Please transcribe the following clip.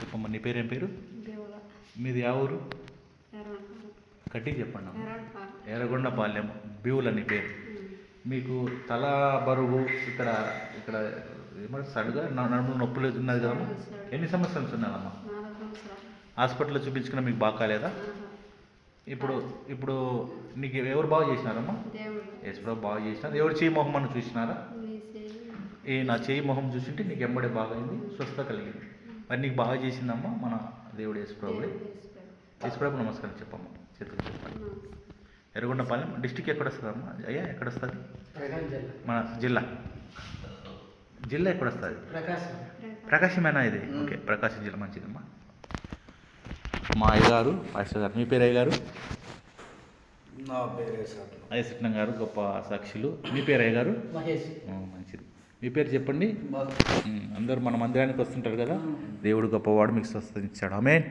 చెప్పమ్మా, నీ పేరేం పేరు? దేవుల మీది యా ఊరు? ఎర్రగొండ కట్టి చెప్పండి అమ్మ. ఎర్రగొండ ఎర్రగొండపాలెం. బ్యూల్ అని పేరు. మీకు తల బరువు ఇక్కడ ఇక్కడ ఏమంటారు సడుగా నడుము నొప్పులు ఉన్నది కదమ్మా. ఎన్ని సంవత్సరాలు నుంచి ఉన్నదమ్మా? 4 సంవత్సరాలు. హాస్పిటల్లో చూపించుకున్నా మీకు బాగా కాలేదా? ఇప్పుడు ఇప్పుడు నీకు ఎవరు బాగా చేసినారమ్మా? దేవుడు ఎప్పుడు బాగా చేసినారు. ఎవరు చేయి మొహం అని చూసినారా? నీ చేయి ఈ నా చేయి మొహం చూసింటే నీకు ఎంబడే బాగా అయింది, స్వస్థత కలిగింది. మరి నీకు బాగా చేసిందమ్మా మన దేవుడు యేసుప్రభుడే. యేసుప్రభు నమస్కారం చెప్పమ్మా, చేతులు చెప్పండి. ఎర్రగొండపాలెం డిస్టిక్ ఎక్కడ వస్తుందమ్మా? అయ్యా ఎక్కడ వస్తుంది? మన జిల్లా ఎక్కడ వస్తుంది? ప్రకాశమేనా ఇది? ఓకే, ప్రకాశం జిల్లా. మంచిదమ్మా. మా అయ్యగారు పాస్టర్ గారు. మీ పేరు అయ్యగారు? నా పేరు అయ్యసట్నం గారు గొప్ప సాక్షులు. మీ పేరు అయ్యగారు? మహేష్. మంచిది. మీ పేరు చెప్పండి. అందరూ మన మందిరానికి వస్తుంటారు కదా. దేవుడు గొప్పవాడు, మీకు స్వస్థత ఇచ్చాడు. ఆమేన్.